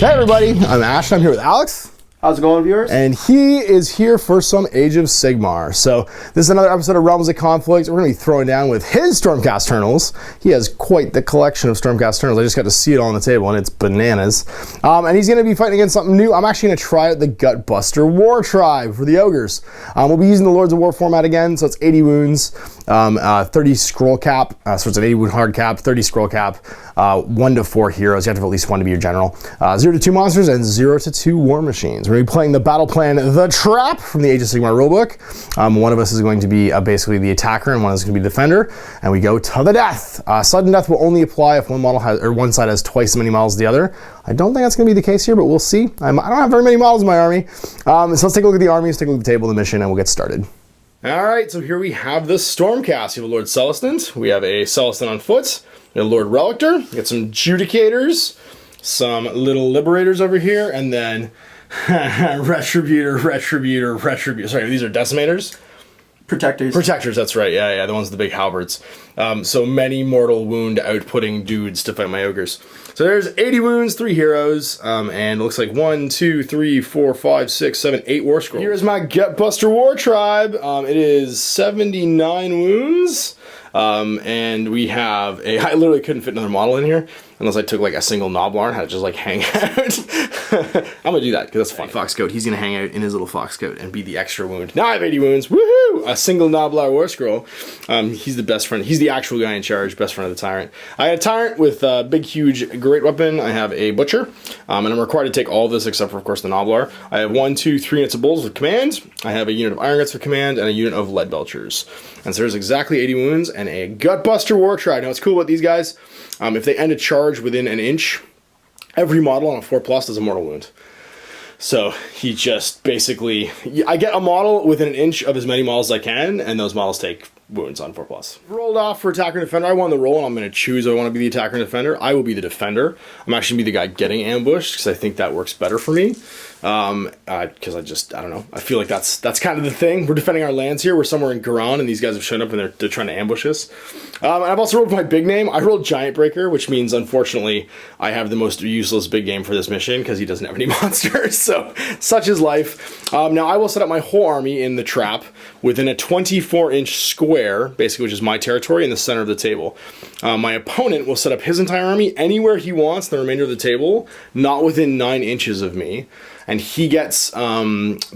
Hey everybody, I'm Ash, I'm here with Alex. How's it going, viewers? And he is here for some Age of Sigmar. So this is another episode of Realms of Conflict. We're going to be throwing down with his Stormcast Eternals. He has quite the collection of Stormcast Eternals. I just got to see it all on the table, and it's bananas. And he's going to be fighting against something new. I'm actually going to try out the Gutbuster Wartribe for the Ogres. We'll be using the Lords of War format again, so it's 80 wounds, 30 scroll cap, so it's an 80 wound hard cap, 30 scroll cap, 1 to 4 heroes. You have to have at least 1 to be your general. 0 to 2 monsters, and 0 to 2 war machines. We're going to be playing the Battleplan The Trap from the Age of Sigmar rulebook. One of us is going to be basically the attacker, and one is going to be the defender, and we go to the death. Sudden death will only apply if one model has, or one side has twice as many models as the other. I don't think that's going to be the case here, but we'll see. I don't have very many models in my army. So let's take a look at the army, let's take a look at the table, the mission, and we'll get started. All right, so here we have the Stormcast. You have a Lord Celestant. We have a Celestant on foot. We have a Lord Relictor. We got some Judicators, some little Liberators over here, and then Retributor. Sorry, these are Decimators? Protectors, that's right. Yeah, the ones with the big halberds. So many mortal wound outputting dudes to fight my ogres. So there's 80 wounds, 3 heroes, and it looks like 1, 2, 3, 4, 5, 6, 7, 8 war scrolls. Here's my Gutbuster Wartribe. It is 79 wounds. And we have I literally couldn't fit another model in here unless I took like a single Noblar and had to just like hang out. I'm gonna do that because that's fun. Fox coat, he's gonna hang out in his little fox coat and be the extra wound. Now I have 80 wounds, woohoo! A single Noblar war scroll. He's the best friend, he's the actual guy in charge, best friend of the tyrant. I had a tyrant with a big, huge, great weapon. I have a butcher, and I'm required to take all of this except for, of course, the Noblar. I have 1, 2, 3 units of bulls with command. I have a unit of iron guts for command and a unit of lead belchers. And so there's exactly 80 wounds and a Gutbuster Wartribe. Now what's cool about these guys, if they end a charge within an inch, every model on a 4+ does a mortal wound. So he just basically, I get a model within an inch of as many models as I can, and those models take wounds on 4+. Rolled off for attacker and defender. I won the roll, and I'm going to choose if I want to be the attacker and defender. I will be the defender. I'm actually going to be the guy getting ambushed, because I think that works better for me. Because I don't know. I feel like that's kind of the thing. We're defending our lands here. We're somewhere in Garan, and these guys have shown up, and they're trying to ambush us. And I've also rolled my big name. I rolled Giant Breaker, which means, unfortunately, I have the most useless big game for this mission, because he doesn't have any monsters, so such is life. Now, I will set up my whole army in the trap within a 24-inch square, basically, which is my territory, in the center of the table. My opponent will set up his entire army anywhere he wants, the remainder of the table, not within 9 inches of me. And he gets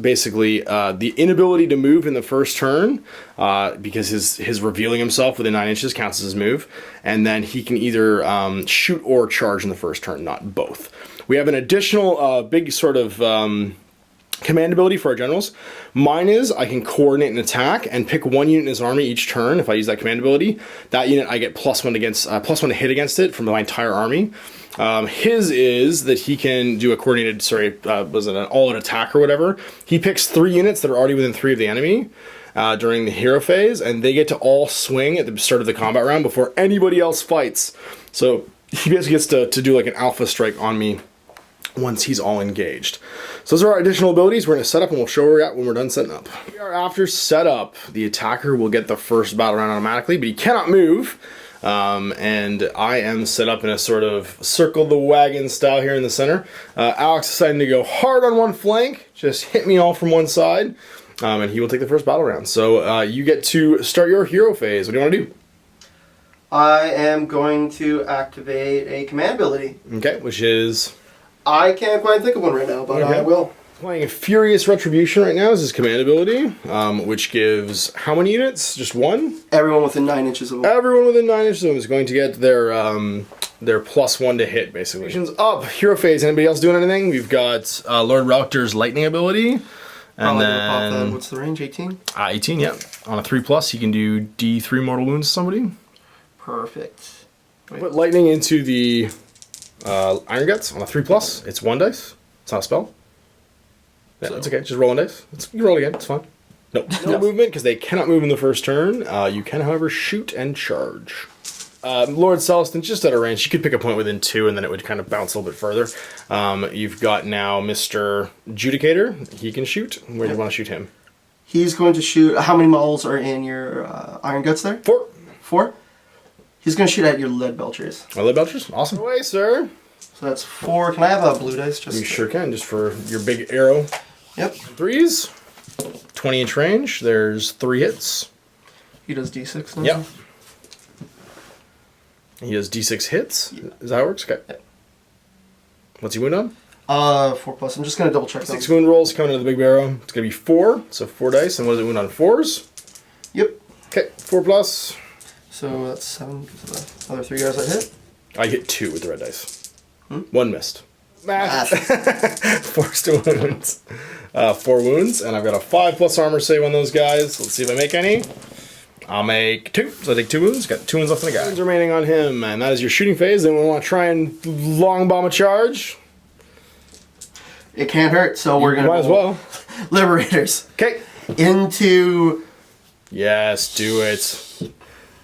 basically the inability to move in the first turn because his revealing himself within 9 inches counts as his move. And then he can either shoot or charge in the first turn, not both. We have an additional big sort of command ability for our generals. Mine is I can coordinate an attack and pick 1 unit in his army each turn. If I use that command ability, that unit I get +1 against +1 to hit against it from my entire army. His is that he can do a coordinated, was it an all-out attack or whatever? He picks 3 units that are already within 3 of the enemy during the hero phase, and they get to all swing at the start of the combat round before anybody else fights. So he basically gets to do like an alpha strike on me once he's all engaged. So those are our additional abilities. We're going to set up and we'll show where we're at when we're done setting up. We are after setup. The attacker will get the first battle round automatically, but he cannot move. And I am set up in a sort of circle the wagon style here in the center. Alex decided to go hard on one flank, just hit me all from one side, and he will take the first battle round. So you get to start your hero phase. What do you want to do? I am going to activate a command ability. Okay, which is? I can't quite think of one right now, but okay. I will. Playing Furious Retribution right now is his command ability, which gives how many units? Just 1? Everyone within 9 inches of him. Everyone within 9 inches of him is going to get their +1 to hit, basically. Up, hero phase. Anybody else doing anything? We've got Lord Relictor's lightning ability. And then, what's the range? 18? 18, yeah. On a 3+, he can do D3 mortal wounds to somebody. Perfect. Wait. Put lightning into the iron guts on a 3+. It's 1 dice. It's not a spell. Yeah, so. It's okay. Just rolling dice. You can roll again. It's fine. No movement because they cannot move in the first turn. You can, however, shoot and charge. Lord Celestant, just at a range. You could pick a point within 2, and then it would kind of bounce a little bit further. You've got now Mr. Judicator. He can shoot. Where do you want to shoot him? He's going to shoot. How many models are in your iron guts there? 4. 4? He's going to shoot at your lead belchers. My lead belchers? Awesome. Away, sir. So that's 4. Can I have a blue dice? Just You sure can, just for your big arrow. Yep. 3s. 20-inch range. There's 3 hits. He does D6 now? Yep. He has D6 hits. Is that how it works? Okay. Yep. What's he wound on? 4+. I'm just going to double check 6 wound rolls coming into the big barrel. It's going to be 4. So 4 dice. And what does it wound on? 4s? Yep. Okay. 4+. So that's 7. So the other 3 guys I hit. I hit 2 with the red dice. 1 missed. Math. 4 still wounds. 4 wounds. And I've got a 5+ armor save on those guys. Let's see if I make any. I'll make 2. So I take 2 wounds. Got 2 wounds left on the guy. Wounds remaining on him. And that is your shooting phase. Then we want to try and long bomb a charge. It can't hurt, so we're going to might as well. Liberators. Okay. Into... Yes, do it.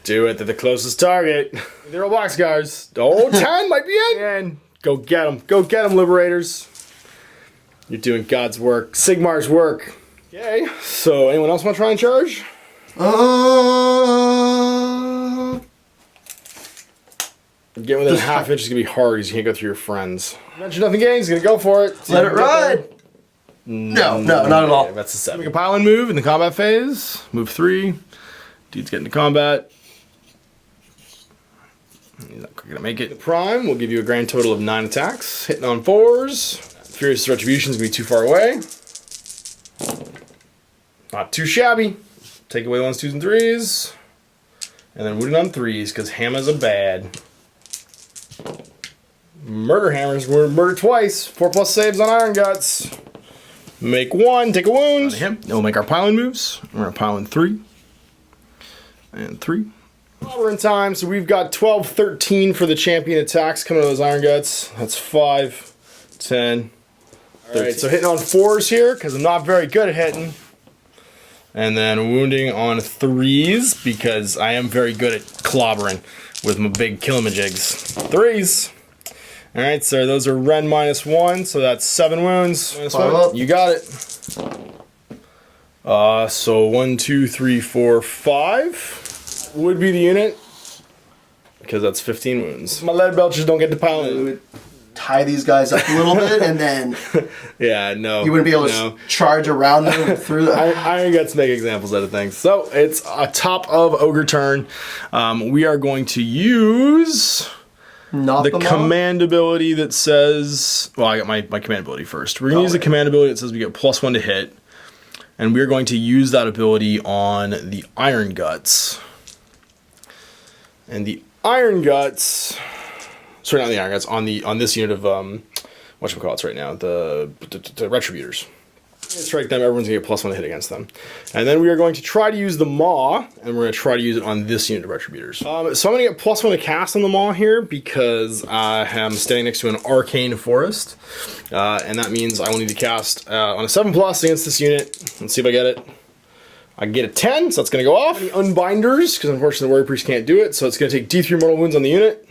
Do it. They're the closest target. They're all box guards. Oh, 10 might be in. Go get them. Go get them, Liberators. You're doing God's work. Sigmar's work. Okay. So, anyone else want to try and charge? Get within a half inch is going to be hard because you can't go through your friends. Mention nothing gains. He's going to go for it. Let it ride. No, not at all. That's a 7. Make a pile and move in the combat phase. Move 3. Dude's getting to combat. He's not going to make it. The prime will give you a grand total of 9 attacks. Hitting on 4s. Furious Retribution is going to be too far away. Not too shabby. Take away 1s, 2s, and 3s. And then wounded on 3s because Hammer's a bad. Murder Hammers. We're murdered twice. 4+ saves on Iron Guts. Make 1. Take a wound. Then we'll make our piling moves. We're going to pile in 3. And 3. We're in time, so we've got 12, 13 for the champion attacks coming out of those Iron Guts. That's 5, 10. Alright, so hitting on 4s here, because I'm not very good at hitting. And then wounding on 3s, because I am very good at clobbering with my big killamajigs. 3s. Alright, so those are Ren -1, so that's 7 wounds. -1. You got it. So 1, 2, 3, 4, 5 would be the unit, because that's 15 wounds. My lead belchers don't get to piling. We would tie these guys up a little bit, and then yeah, no, you wouldn't be able to charge around them through the Iron Guts make examples out of things. So it's a top of Ogre turn. We are going to use the command ability that says, well, I got my command ability first. We're going to use the command ability that says we get +1 to hit, and we're going to use that ability on the Iron Guts. And the Iron Guts, sorry, not the Iron Guts, on this unit of whatchamacallits right now, the Retributors. Strike them, everyone's gonna get +1 to hit against them. And then we are going to try to use the Maw, and we're gonna try to use it on this unit of Retributors. So I'm gonna get +1 to cast on the Maw here because I am standing next to an Arcane Forest. And that means I will need to cast on a 7+ against this unit. Let's see if I get it. I get a 10, so that's going to go off. The Unbinders, because unfortunately the Warrior Priest can't do it, so it's going to take D3 mortal wounds on the unit.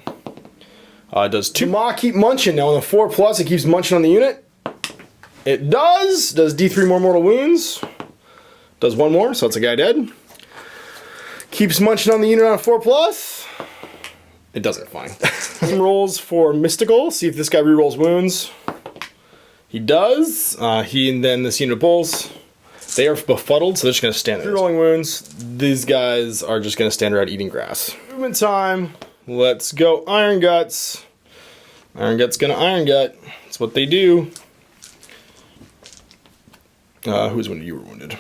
It does 2. Maw keep munching. Now on the 4+, it keeps munching on the unit. It does D3 more mortal wounds. Does 1 more, so that's a guy dead. Keeps munching on the unit on a 4+. It doesn't, fine. Some rolls for Mystical, see if this guy rerolls wounds. He does. He and then this unit of Bulls. They are befuddled, so they're just going to stand there. Rolling wounds, these guys are just going to stand around eating grass. Movement time. Let's go Iron Guts. Iron Gut's going to Iron Gut. That's what they do. Who's wounded? You were wounded.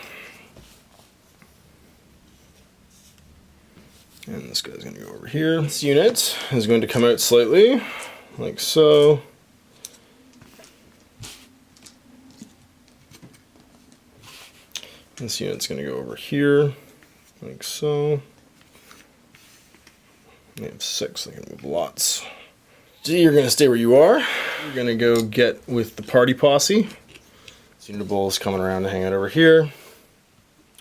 And this guy's going to go over here. This unit is going to come out slightly, like so. This unit's going to go over here, like so. They have 6, they can move lots. So you're going to stay where you are. You're going to go get with the party posse. This unit of Bulls coming around to hang out over here.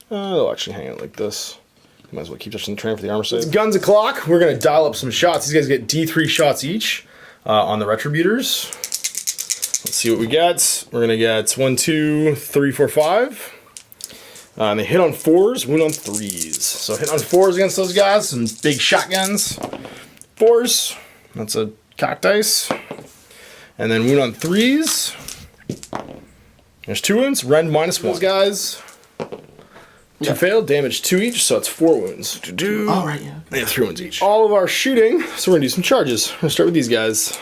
They'll actually hang out like this. Might as well keep touching the train for the armor save. Guns o'clock. We're going to dial up some shots. These guys get D3 shots each on the Retributors. Let's see what we get. We're going to get 1, 2, 3, 4, 5. And they hit on 4s, wound on 3s. So hit on 4s against those guys, some big shotguns. 4s, that's a cock dice. And then wound on 3s. There's 2 wounds. Rend -1. Those guys. 2 failed. Damage 2 each, so it's 4 wounds. Oh, right, yeah. They have 3 wounds each. All of our shooting, so we're gonna do some charges. We're gonna start with these guys.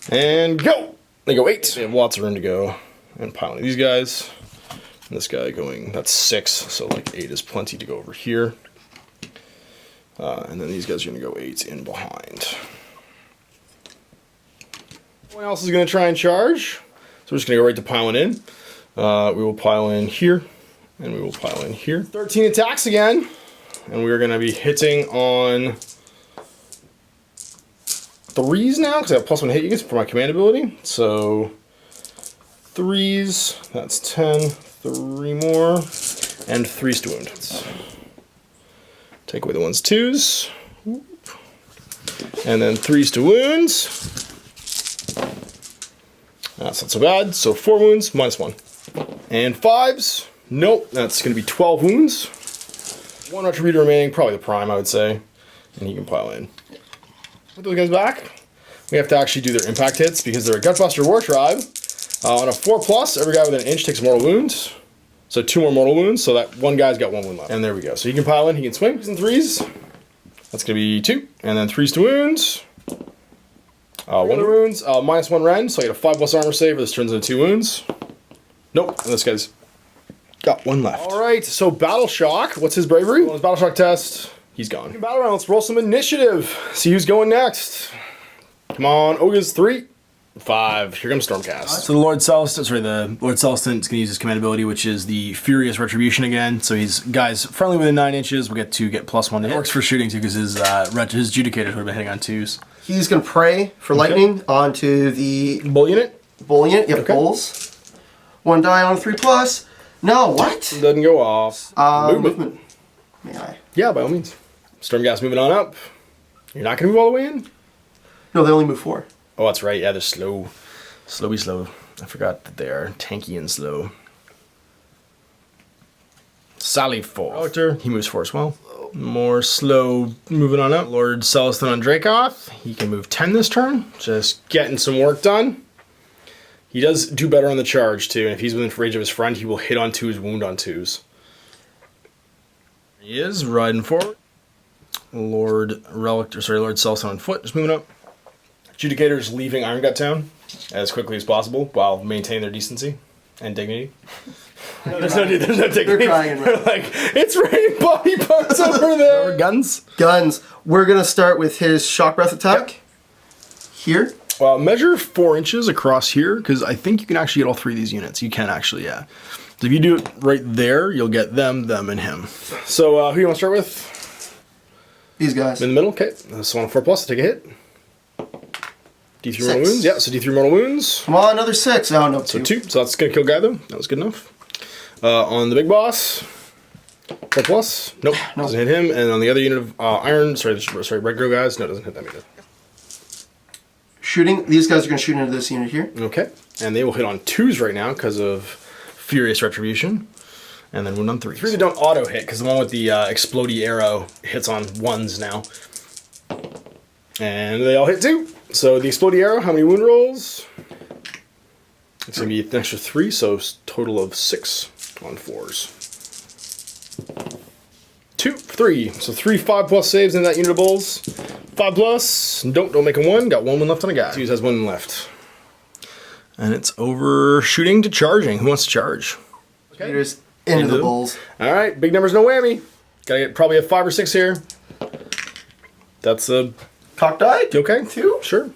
And go! They go 8. They have lots of room to go. And piling these guys. And this guy going, that's 6, so like 8 is plenty to go over here. And then these guys are gonna go 8 in behind. Everyone else is gonna try and charge. So we're just gonna go right to piling in. We will pile in here, and we will pile in here. 13 attacks again, and we're gonna be hitting on 3s now, because I have +1 hit units for my command ability. So 3s, that's 10, 3 more, and 3s to wound. Take away the 1s, 2s, and then 3s to wounds. That's not so bad. So 4 wounds, -1. And 5s, nope, that's going to be 12 wounds. 1 Retributor remaining, probably the prime, I would say. And he can pile in. Put those guys back. We have to actually do their impact hits because they're a Gutbuster Wartribe. On a 4+, every guy within an inch takes a mortal wound. So 2 more mortal wounds, so that one guy's got 1 wound left. And there we go. So he can pile in, he can swing. 2s and 3s. That's going to be 2. And then 3s to wounds. 1 wounds, -1 rend, so I get a 5+ armor save, this turns into 2 wounds. Nope, and this guy's got 1 left. Alright, so Battle Shock, what's his bravery? On his Battle Shock test, he's gone. Battle round, let's roll some initiative. See who's going next. Come on, Ogres 3, 5. Here comes Stormcast. So the Lord Celestin is going to use his command ability, which is the Furious Retribution again. So he's guys friendly within 9 inches. We'll get to get +1 to hit. Works for shooting too, because his Judicators would have been hitting on 2s. He's going to pray for lightning onto the bull unit. Bull unit, yep, bulls. 1 die on a 3+. No, what? Doesn't go off. Movement. May I? Yeah, by all means. Stormcast moving on up. You're not going to move all the way in? No, they only move 4. Oh, that's right. Yeah, they're slow. Slow. I forgot that they are tanky and slow. Sally 4. He moves 4 as well. More slow moving on up. Lord Celestin on Dracoth. He can move 10 this turn. Just getting some work done. He does do better on the charge too, and if he's within range of his friend, he will hit on 2s, wound on 2s. He is riding forward. Lord Celestin on foot, just moving up. Judicators leaving Iron Gut Town as quickly as possible while maintaining their decency and dignity. There's no dignity. They're crying. They're like, it's raining body parts over there. Guns. We're going to start with his Shock Breath attack. Here. Well, measure 4 inches across here, because I think you can actually get all 3 of these units. You can actually, yeah. So if you do it right there, you'll get them, and him. So who do you want to start with? These guys. In the middle, okay. So on a 4+, take a hit. D3 mortal wounds, yeah, so D3 mortal wounds. Come on, another 6. Oh, no, 2. So 2, so that's going to kill Guy, though. That was good enough. On the big boss, 4+, nope, doesn't hit him. And on the other unit of regular guys, no, doesn't hit them either. Shooting, these guys are going to shoot into this unit here. Okay, and they will hit on 2s right now because of Furious Retribution. And then wound on 3s. 3 that don't auto hit, because the one with the explodey arrow hits on 1s now. And they all hit 2. So the explodey arrow, how many wound rolls? It's going to be an extra 3, so total of 6 on 4s. 2, 3. So 3 5+ saves in that unit of bulls. 5+. Don't make a 1. Got 1 left on a guy. 2 has 1 left. And it's over shooting to charging. Who wants to charge? Okay. Into the bulls. All right, big numbers, no whammy. Gotta get probably a 5 or 6 here. That's a cock die. Okay, 2. Sure.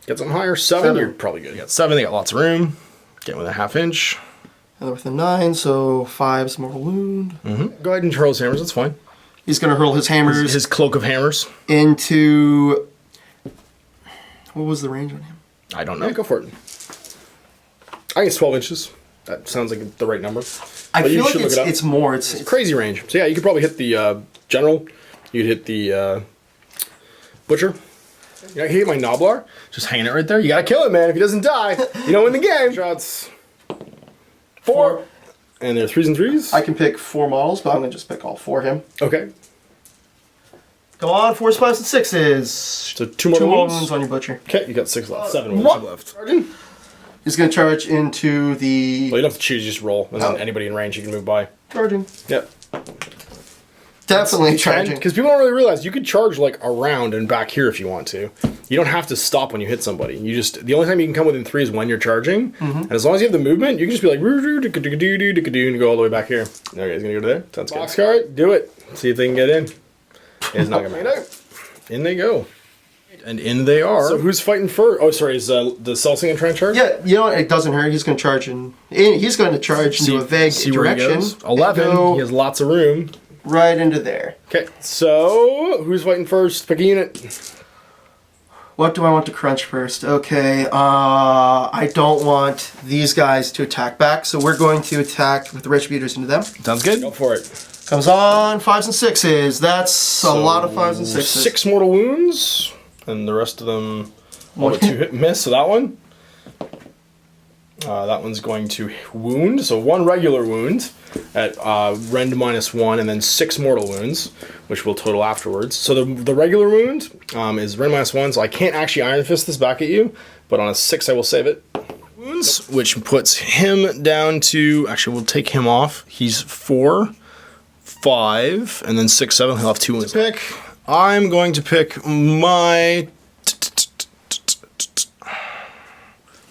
Get something higher. 7. You're probably good. You got 7. They got lots of room. Get within a 1/2 inch. And they're within 9, so 5's mortal wound. Go ahead and hurl his hammers. That's fine. He's gonna hurl his hammers. His cloak of hammers into. What was the range on him? I don't know. Yeah, go for it. I think it's 12 inches. That sounds like the right number. I feel like it's more. It's crazy range. So yeah, you could probably hit the general. You could hit the butcher. I hit my Noblar. Just hanging it right there. You gotta kill it, man. If he doesn't die, you don't win the game. Shots. 4. And they're 3s and 3s. I can pick 4 models, but I'm gonna just pick all 4 him. Okay. Come on, 4s, 5s, and 6s. So two more wounds on your butcher. Okay, you got 6 left. 7 wounds left. He's going to charge into the... Well, you don't have to choose, you just roll. And then anybody in range you can move by. Charging. Yep. Definitely charging. Because people don't really realize you could charge like around and back here if you want to. You don't have to stop when you hit somebody. You just the only time you can come within 3 is when you're charging. And as long as you have the movement, you can just be like and go all the way back here. Okay, he's gonna go to there. Sounds good. Box card, do it. See if they can get in. It's not gonna matter. In they go. And in they are. So who's fighting first? Oh, sorry, is the Celsing gonna try and charge? Yeah, you know what? It doesn't hurt. He's going to charge in. He's going to charge into a vague direction. 11. He has lots of room. Right into there. Okay, so who's fighting first? Pick a unit. What do I want to crunch first? Okay, I don't want these guys to attack back, so we're going to attack with the Retributors into them. Sounds good. Go for it. Comes on, 5s and 6s. That's a lot of 5s and 6s. 6 mortal wounds, and the rest of them all but 2 hit and miss. So that one. That one's going to wound, so 1 regular wound at rend -1, and then 6 mortal wounds, which will total afterwards. So the regular wound is rend -1, so I can't actually Iron Fist this back at you, but on a 6 I will save it. Wounds, which puts him down to, actually we'll take him off. He's 4, 5, and then 6, 7, he'll have 2 wounds. Pick. I'm going to pick my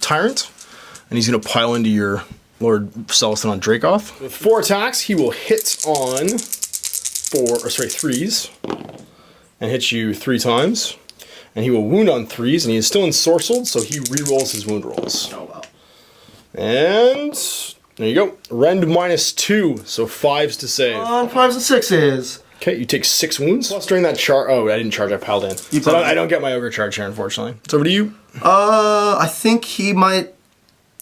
Tyrant. And he's going to pile into your Lord Celestin on Dracoth. With 4 attacks, he will hit on 3s. And hit you 3 times. And he will wound on 3s, and he is still ensorcelled, so he re-rolls his wound rolls. Oh, wow. And there you go. Rend -2, so 5s to save. On 5s and 6s. Okay, you take 6 wounds. Plus during that charge, oh, I didn't charge, I piled in. So I don't get my Ogre charge here, unfortunately. It's over to you. I think he might...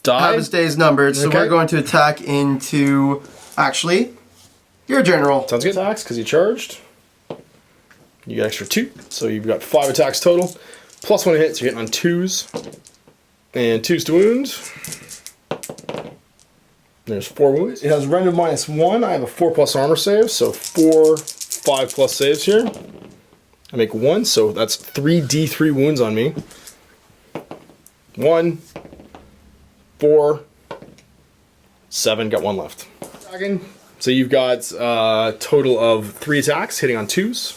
have his days numbered, so we're going to attack into... Actually, your general. Sounds good. Attacks, because you charged. You get extra 2, so you've got 5 attacks total. Plus 1 hit, so you're hitting on 2s. And 2s to wound. There's 4 wounds. It has rend -1. I have a 4+ armor save, so 4, 5+ saves here. I make 1, so that's 3d3 wounds on me. 1... 4, 7, got 1 left. So you've got a total of 3 attacks, hitting on 2s.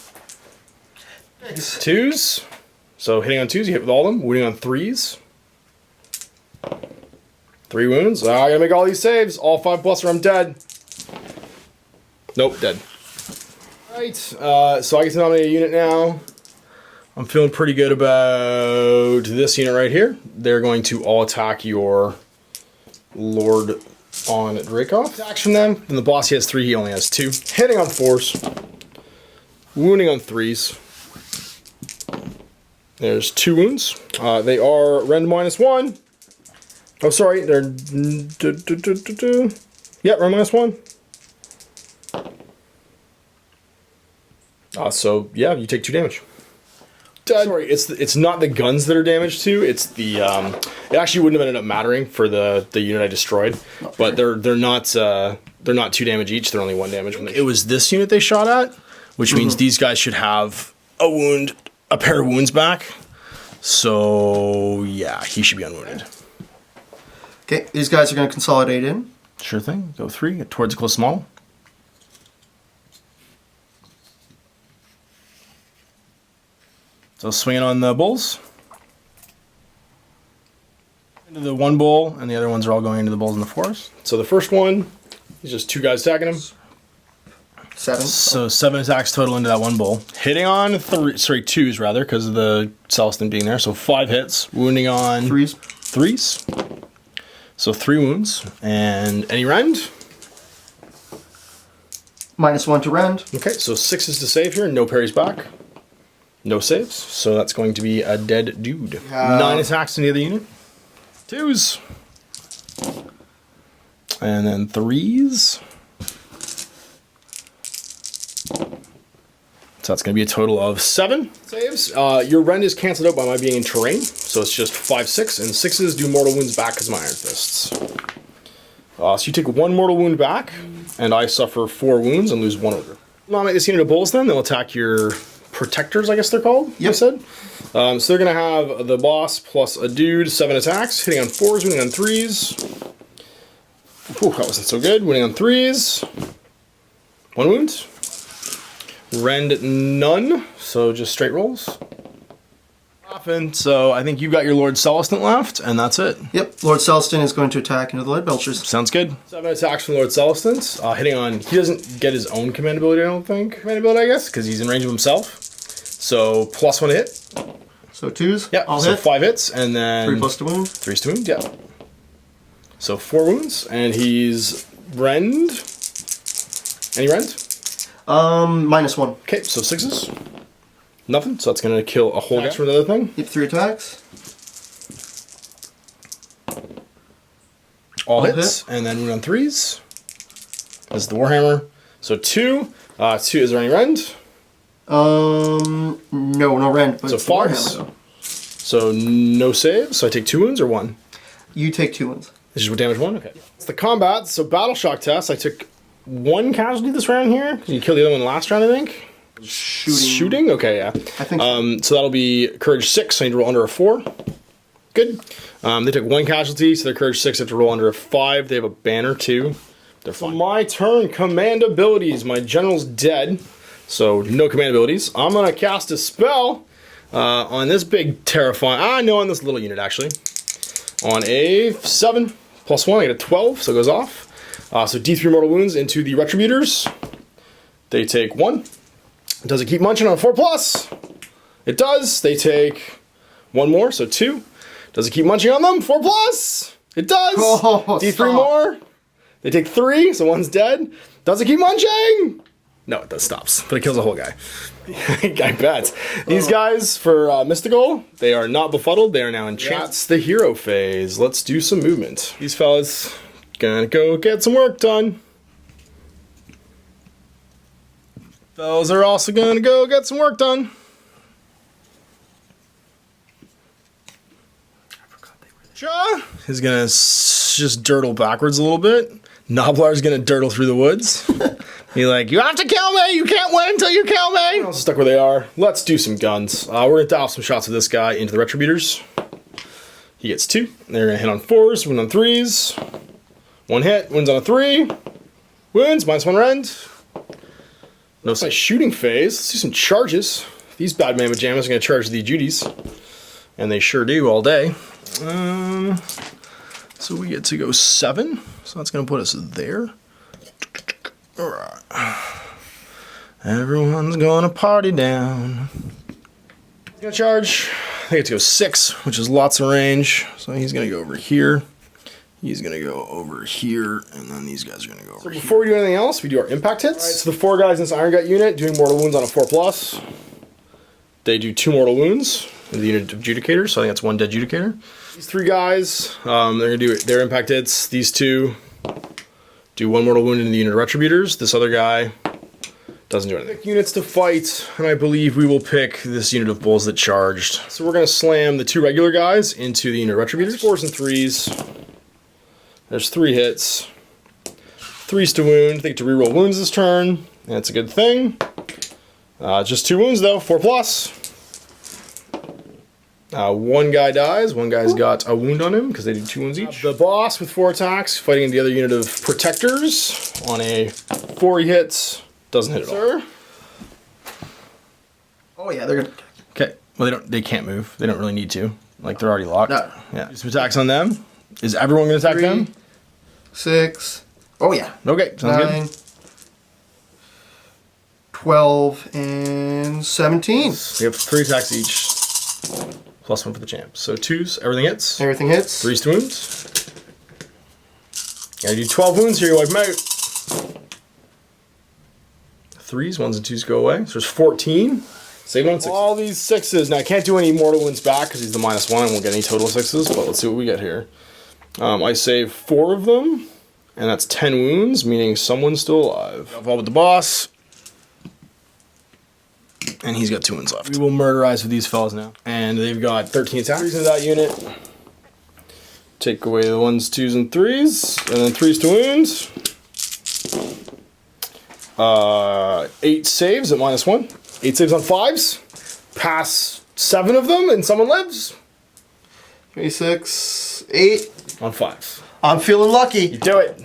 2s. So hitting on 2s, you hit with all of them. Wounding on 3s. 3 wounds. I gotta make all these saves. All 5+ or I'm dead. Nope, dead. Alright, so I get to nominate a unit now. I'm feeling pretty good about this unit right here. They're going to all attack your Lord on Dracoth. Attacks from them. Then the boss, he has 3, he only has 2. Hitting on 4s. Wounding on 3s. There's 2 wounds. They are rend -1. Oh, sorry, they're... Yeah, rend -1. So, yeah, you take 2 damage. Sorry, it's not the guns that are damaged to. It's the it actually wouldn't have ended up mattering for the unit I destroyed, but they're not 2 damage each. They're only 1 damage. When it was this unit they shot at, which means these guys should have a pair of wounds back. So yeah, he should be unwounded. Okay, these guys are going to consolidate in. Sure thing. Go 3, get towards the closest model. So swinging on the bulls. Into the 1 bull, and the other ones are all going into the bulls in the forest. So the first one is just 2 guys attacking him. 7. So 7 attacks total into that 1 bull. Hitting on 2s rather, because of the Celestin being there. So 5 hits. Wounding on 3s. So 3 wounds. And any rend? -1 to rend. Okay, so 6 to save here. No parries back. No saves, so that's going to be a dead dude. 9 attacks in the other unit. 2s. And then 3s. So that's going to be a total of 7 saves. Your rend is cancelled out by my being in terrain, so it's just 5, 6, and 6s do mortal wounds back because of my Iron Fists. So you take 1 mortal wound back, and I suffer 4 wounds and lose 1 Ogre. Nominate this unit of bulls then, they'll attack your protectors, I guess they're called. Yep. You said. So they're gonna have the boss plus a dude, 7 attacks, hitting on 4s, winning on 3s. Whew, that wasn't so good. Winning on 3s. 1 wound. Rend none, so just straight rolls. So I think you've got your Lord Celestant left, and that's it. Yep, Lord Celestant is going to attack into the Light Belchers. Sounds good. 7 attacks from Lord Celestant, hitting on, he doesn't get his own command ability, I don't think. Command ability, I guess, because he's in range of himself. So +1 hit. So 2s? Yeah, I'll so hit. 5 hits, and then 3 plus to wound. 3's to wound, yeah. So 4 wounds, and he's rend. Any rend? -1. Okay, so 6s. Nothing, so that's gonna kill a whole guy for another thing. Yep, 3 attacks. All hits, and then wound on 3s. That's the Warhammer. So 2. 2, is there any rend? No rend, but So it's the Warhammer, false. though. So no saves, so I take 2 wounds or 1? You take 2 wounds. This is what damage 1? Okay. It's the combat, so battle shock test. I took 1 casualty this round here. You killed the other one last round, I think. Shooting? Okay, yeah. I think so. So that'll be courage 6, so I need to roll under a 4. Good. They took 1 casualty, so their courage 6 have to roll under a 5. They have a banner too. They're fine. My turn, command abilities. My general's dead, so no command abilities. I'm gonna cast a spell on this big terrifying, no, on this little unit actually. On a 7 +1, I get a 12, so it goes off. So D3 mortal wounds into the Retributors. They take 1. Does it keep munching on a 4+? It does. They take 1 more, so 2. Does it keep munching on them? 4+? It does. Oh, D3 stop. more. They take 3, so 1's dead. Does it keep munching? No, it does stops, but it kills a whole guy. I bet. These guys, for Mystical, they are not befuddled. They are now enchanted. That's the hero phase. Let's do some movement. These fellas gonna go get some work done. Those are also gonna go get some work done. Shaw is gonna just dirtle backwards a little bit. Noblar's gonna dirtle through the woods. Be like, you have to kill me! You can't win until you kill me! Also stuck where they are. Let's do some guns. We're gonna dial some shots with this guy into the Retributors. He gets 2. They're gonna hit on 4s, win on 3s. 1 hit, wins on a 3. Wounds, -1 rend. No shooting phase. Let's do some charges. These bad mamma jammas are gonna charge the Judies. And they sure do all day. So we get to go 7. So that's gonna put us there. Alright. Everyone's gonna party down. He's gonna charge. I get to go 6, which is lots of range. So he's gonna go over here. He's gonna go over here, and then these guys are gonna go over here. Before we do anything else, we do our impact hits. Alright, so the 4 guys in this Iron Gut unit doing mortal wounds on a 4+. They do 2 mortal wounds in the unit of Judicators, so I think that's 1 dead Judicator. These 3 guys, they're gonna do their impact hits. These 2 do 1 mortal wound into the unit of Retributors. This other guy doesn't do anything. Pick units to fight, and I believe we will pick this unit of bulls that charged. So we're gonna slam the 2 regular guys into the unit of Retributors. 4s and 3s. There's 3 hits. 3's to wound. They get to reroll wounds this turn. That's a good thing. Just 2 wounds though, 4+. 1 guy dies. 1 guy's got a wound on him because they do 2 wounds each. The boss with 4 attacks fighting the other unit of protectors on a 4 he hits. Doesn't hit at all. Sir? Oh yeah, they're gonna. Okay. Well, they can't move. They don't really need to. Like they're already locked. No. Yeah. Do some attacks on them. Is everyone going to attack 3, them? 6. Oh yeah. Okay. Sounds 9, good. 12 and 17. We have 3 attacks each. +1 for the champ. So 2s, everything hits. Everything hits. 3's to wounds. Gotta do 12 wounds here, you wipe them out. 3s, 1s and 2s go away. So there's 14. Save it on 6. All these 6s. Now I can't do any mortal wounds back because he's the -1. I won't get any total 6s, but let's see what we get here. I save 4 of them, and that's 10 wounds, meaning someone's still alive. Involved with the boss. And he's got 2 wounds left. We will murderize with these fellas now. And they've got 13 attacks into that unit. Take away the 1s, 2s, and 3s. And then 3s to wounds. 8 saves at -1. 8 saves on 5s. Pass 7 of them and someone lives. 3, 6, 8. On 5s. I'm feeling lucky. You do it.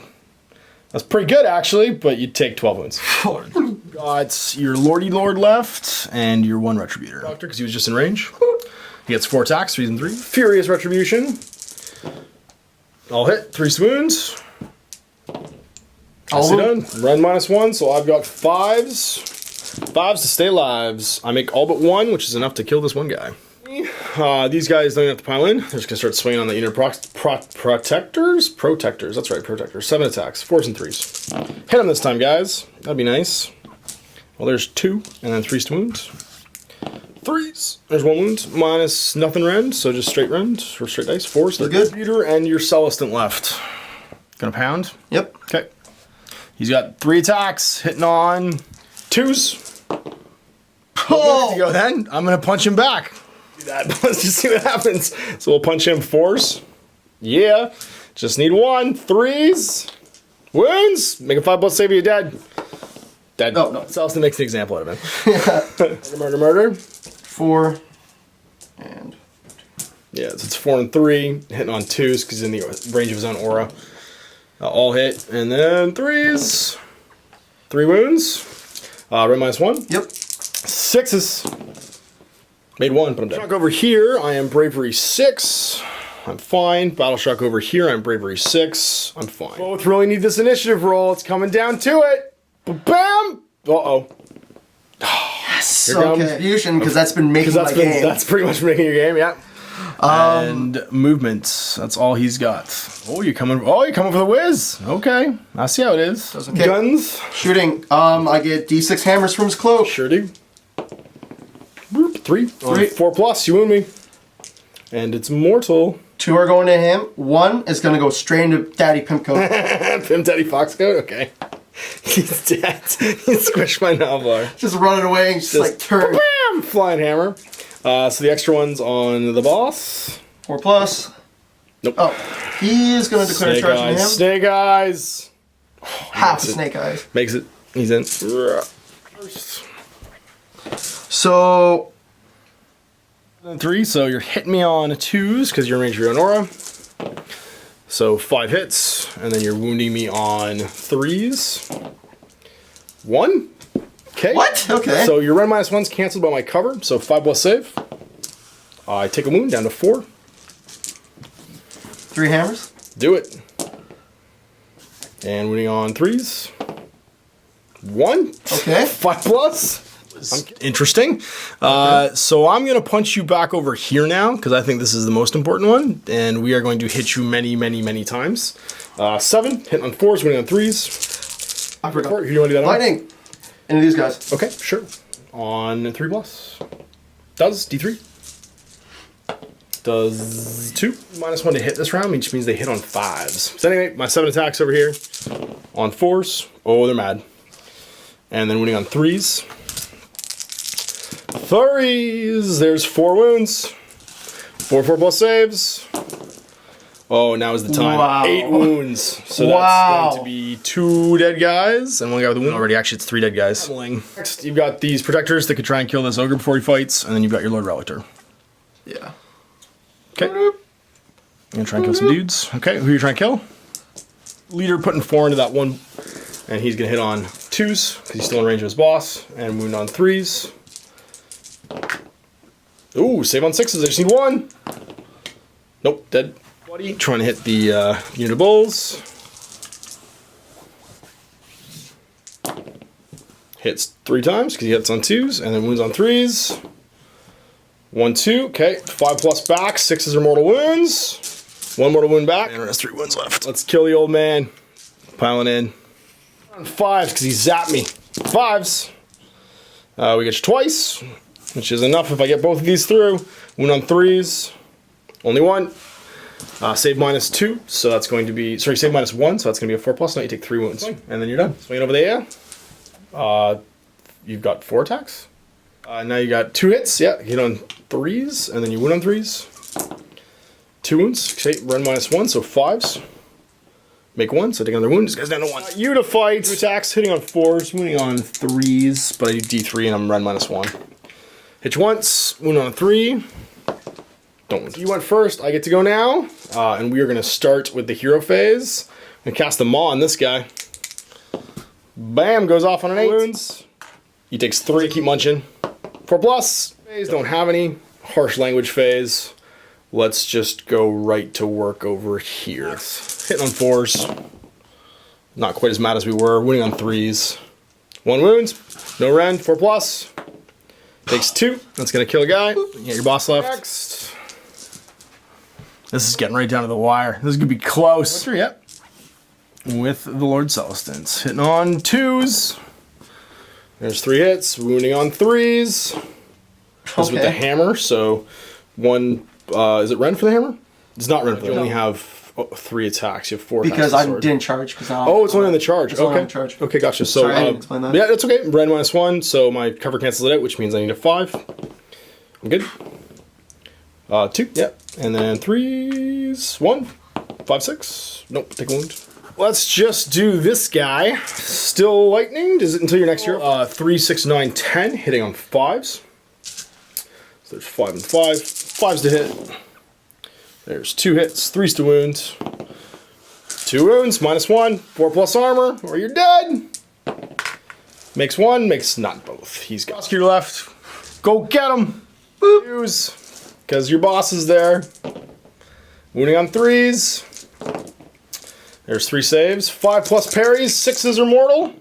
That's pretty good, actually, but you take 12 wounds. Got your Lordy Lord left, and your 1 Retributor. Doctor, because he was just in range. He gets 4 attacks, 3s and 3. Furious Retribution. I'll hit, 3 wounds. All done. Run -1, so I've got 5s. 5s to stay lives. I make all but 1, which is enough to kill this one guy. These guys don't have to pile in. They're just gonna start swinging on the inner protectors. Protectors. That's right, protectors. 7 attacks, 4s and 3s. Hit them this time, guys. That'd be nice. Well, there's 2, and then 3s to wounds. 3s. There's 1 wound. Minus nothing rend, so just straight rend or straight dice. 4s. They're good. Computer and your Celestant left. Gonna pound. Yep. Okay. He's got 3 attacks, hitting on 2s. Oh! Go then. I'm gonna punch him back. Do that. Let's just see what happens. So we'll punch him 4s. Yeah. Just need 1. 3s. Wounds. Make a 5+ save. You're dead. Dead. Oh no. Celestin makes an example out of him. Murder. 4 and. Yeah. So it's 4 and 3. Hitting on 2s because he's in the range of his own aura. All hit, and then 3s. 3 wounds. Run -1. Yep. 6s. Made 1, but I'm dead. Shock over here, I am Bravery 6. I'm fine. Battle Shock over here, I'm Bravery 6. I'm fine. Both really need this initiative roll. It's coming down to it. Bam! Uh-oh. Yes. So confusion, because that's been making my game. That's pretty much making your game, yeah. And movements. That's all he's got. Oh, you're coming for the whiz. Okay. I see how it is. Okay. Guns. Shooting. I get D6 hammers from his cloak. Sure do. 3. 4+. You wound me. And it's mortal. 2 are going to him. 1 is going to go straight into Daddy Pimpcoat. Pimp Daddy Foxcoat? Okay. He's dead. He squished my Navlar. Just running away and just like turn. Bam! Flying hammer. So the extra one's on the boss. 4+. Nope. Oh, he is going to declare a charge on him. Snake eyes. Oh, half snake eyes. Makes it. He's in. So. 3. So you're hitting me on 2s because you're in range of your own aura. So 5 hits, and then you're wounding me on 3s. 1. Okay. What? Okay. So your run -1's canceled by my cover, so 5+ save. I take a wound down to 4. 3 hammers. Do it. And wounding on 3s. 1. Okay. 5+. Interesting. So I'm going to punch you back over here now, because I think this is the most important one, and we are going to hit you many, many, many times. 7, hitting on 4s, winning on 3s. I forgot. Who do you want to do that Lightning. on? Any of these guys. Okay, sure. On 3+. Does D3. Does 2. -1 to hit this round, which means they hit on 5s. So anyway, my 7 attacks over here. On 4s. Oh, they're mad. And then winning on 3s. 3s. There's 4 wounds. 4+ saves. Oh, now is the time. Wow. 8 wounds. So that's going to be 2 dead guys and 1 guy with a wound. Already, actually, it's 3 dead guys. Next, you've got these protectors that could try and kill this ogre before he fights, and then you've got your Lord Relictor. Yeah. Okay. You're gonna try and kill some dudes. Okay, who are you trying to kill? Leader putting 4 into that one, and he's gonna hit on 2s because he's still in range of his boss, and wound on 3s. Ooh, save on 6s. I just need 1. Nope, dead. Buddy, trying to hit the unit of bulls. Hits 3 times because he hits on 2s, and then wounds on 3s. 1, 2, okay. 5+ back. 6s are mortal wounds. 1 mortal wound back. And has 3 wounds left. Let's kill the old man. Piling in. On 5s because he zapped me. 5s. We get you twice, which is enough if I get both of these through. Wound on 3s. Only 1. Save -2, so that's going to be... Sorry, save -1, so that's going to be a 4+. Now you take 3 wounds. And then you're done. Swing it over there. You've got 4 attacks. Now you got 2 hits. Yeah, hit on 3s, and then you wound on 3s. 2 wounds. Okay, run -1, so 5s. Make one, so take another wound. This guy's down to 1. You to fight. 2 attacks, hitting on 4s, wounding on 3s, but I do D3 and I'm Ren -1. Hit you once, wound on a 3. Don't wound. You went first, I get to go now, and we are going to start with the hero phase. I'm going to cast the Maw on this guy. Bam, goes off on an 8. Wounds. He takes 3, keep munching. 4+. Phase, don't have any. Harsh language phase. Let's just go right to work over here. Hitting on 4s. Not quite as mad as we were. Wounding on 3s. 1 wound. No Ren. 4+. Takes 2. That's going to kill a guy. You get your boss left. Next. This is getting right down to the wire. This is going to be close. Yep. With the Lord Celestins. Hitting on 2s. There's 3 hits. Wounding on 3s. This is with the hammer. So 1... is it Ren for the hammer? It's not Ren for the hammer. You only have 3 attacks. You have 4 attacks. Because I didn't charge. Oh, it's only on the charge. It's only on the charge. Okay, gotcha. So, sorry, I didn't explain that. Yeah, that's okay. Ren -1, so my cover cancels it out, which means I need a 5. I'm good. 2, yeah. And then 3s. 1, 5, 6. Nope, take a wound. Let's just do this guy. Still lightning. Does it until your next hero? 3, 6, 9, 10. Hitting on 5s. So there's 5 and 5. 5s to hit. There's 2 hits, 3s to wound. 2 wounds, -1, 4+ armor, or you're dead. Makes 1, makes not both. He's got Prosecutor left. Go get him. Use, because your boss is there. Wounding on 3s. There's 3 saves, 5+ parries, 6s are mortal.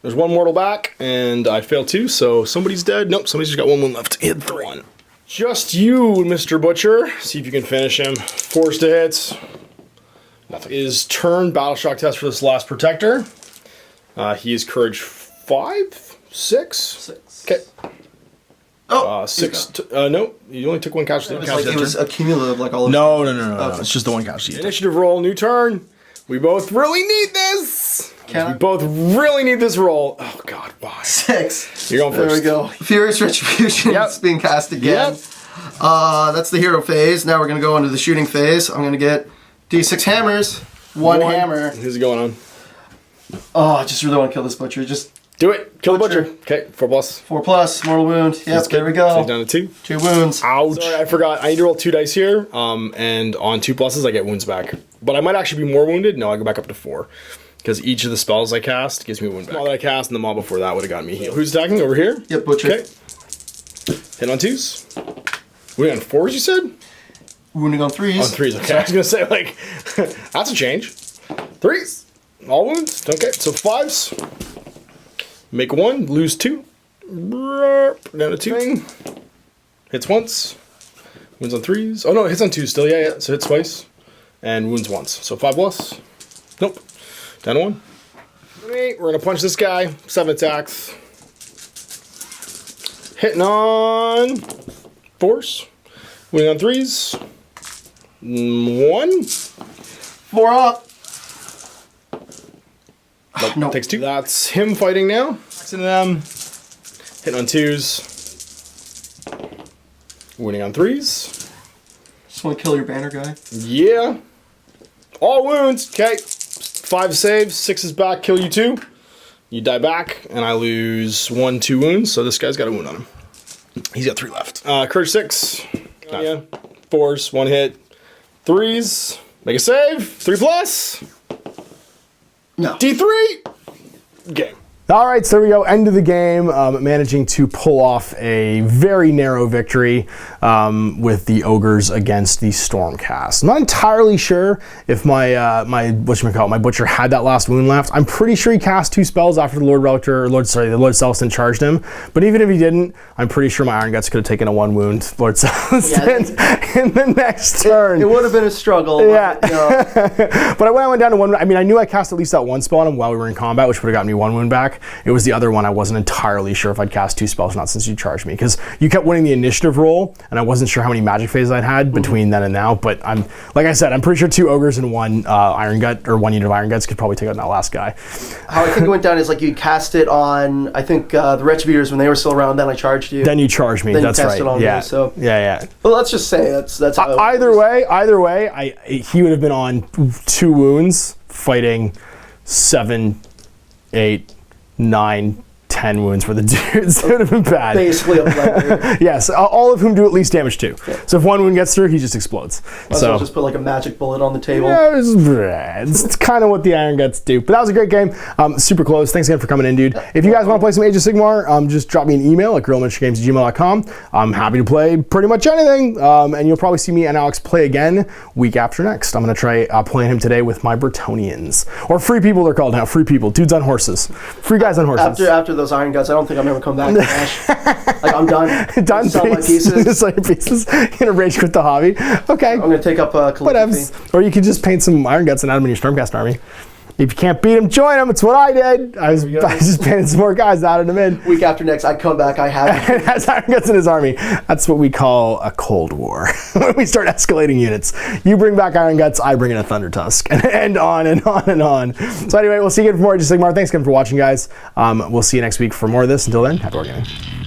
There's 1 mortal back, and I failed 2, so somebody's dead. Nope, somebody's just got 1 wound left. Hit 3. Just you, Mr. Butcher. See if you can finish him. 4s to hit. Nothing. Is turn battle shock test for this last protector. He is courage 5? 6? Okay. Oh, 6. No, you only took 1 casualty. It was accumulative, like all of No. It's just the 1 casualty. Initiative roll, new turn. We both really need this. We both really need this roll. Oh God, why? 6. You're going first. There we go. Furious Retribution is being cast again. Yep. That's the hero phase. Now we're going to go into the shooting phase. I'm going to get D6 hammers. One hammer. Who's it going on? Oh, I just really want to kill this butcher. Just do it. Kill the butcher. Okay, 4+. 4+, mortal wound. Yep, there we go. Take down to 2. 2 wounds. Ouch. Sorry, I forgot. I need to roll 2 dice here. And on 2+, I get wounds back. But I might actually be more wounded. No, I go back up to 4. Because each of the spells I cast gives me a wound back. The mob that I cast and the mob before that would have gotten me healed. Who's attacking over here? Yep, butcher. Okay. Hit on 2s. Wounding on 4s, you said? Wounding on 3s. On 3s, okay. I was going to say, like, that's a change. 3s. All wounds. Okay, so 5s. Make 1, lose 2. Down to 2. Hits once. Wounds on 3s. Oh no, it hits on 2s still. Yeah. So hits twice. And wounds once. So 5+. Nope. Down to 1. 8. We're going to punch this guy. 7 attacks. Hitting on 4s. Wounding on 3s. 1. 4 up. Nope. Takes 2. That's him fighting now. Into them. Hitting on 2s. Wounding on 3s. Just want to kill your banner guy. Yeah. All wounds. Okay. 5 saves. 6 is back. Kill you 2. You die back, and I lose 1, 2 wounds. So this guy's got a wound on him. He's got 3 left. Courage 6. Yeah. 4s. 1 hit. 3s. Make a save. 3+. No. D3. Game. All right, so there we go. End of the game. Managing to pull off a very narrow victory with the ogres against the Stormcast. I'm not entirely sure if my my butcher had that last wound left. I'm pretty sure he cast 2 spells after the Lord Celestin charged him. But even if he didn't, I'm pretty sure my Iron Guts could have taken a 1 wound Lord Celestin in the next turn. It would have been a struggle. Yeah. But when I went down to 1, I mean, I knew I cast at least that 1 spell on him while we were in combat, which would have gotten me 1 wound back. It was the other one I wasn't entirely sure if I'd cast 2 spells or not since you charged me, because you kept winning the initiative roll, and I wasn't sure how many magic phases I'd had between then and now. But like I said, I'm pretty sure 2 ogres and 1 Iron Gut or 1 unit of Iron Guts could probably take out that last guy. How I think it went down is like you cast it on the Retributors when they were still around. Then I charged you. Then you charged me. Then that's you cast right. It on yeah. Me, so yeah. Well, let's just say that's how either way, he would have been on 2 wounds. fighting 7, 8, 9, 10 wounds for the dudes. That would have been bad. Basically a blender. Yes, all of whom do at least damage 2. Yeah. So if one wound gets through, he just explodes. So just put like a magic bullet on the table. Yeah, it's kind of what the Iron Guts do. But that was a great game. Super close. Thanks again for coming in, dude. If you guys want to play some Age of Sigmar, just drop me an email at guerrillaministergames@gmail.com. I'm happy to play pretty much anything. And you'll probably see me and Alex play again week after next. I'm going to try playing him today with my Bretonians. Or free people they're called now. Free people. Dudes on horses. Free guys on horses. After those Iron Guts, I don't think I'm ever coming back to Ash. Like, I'm done. Done. Sell my pieces. Sell your pieces. You're gonna rage quit the hobby. Okay. I'm gonna take up calligraphy. Or you could just paint some Iron Guts and add them in your Stormcast army. If you can't beat them, join them. It's what I did. I just painted some more guys, added them in. Week after next, I come back, I have it. Has Iron Guts in his army. That's what we call a Cold War. When we start escalating units. You bring back Iron Guts, I bring in a Thunder Tusk. And on and on and on. So anyway, we'll see you again for more Age of Sigmar. Thanks again for watching, guys. We'll see you next week for more of this. Until then, happy wargaming.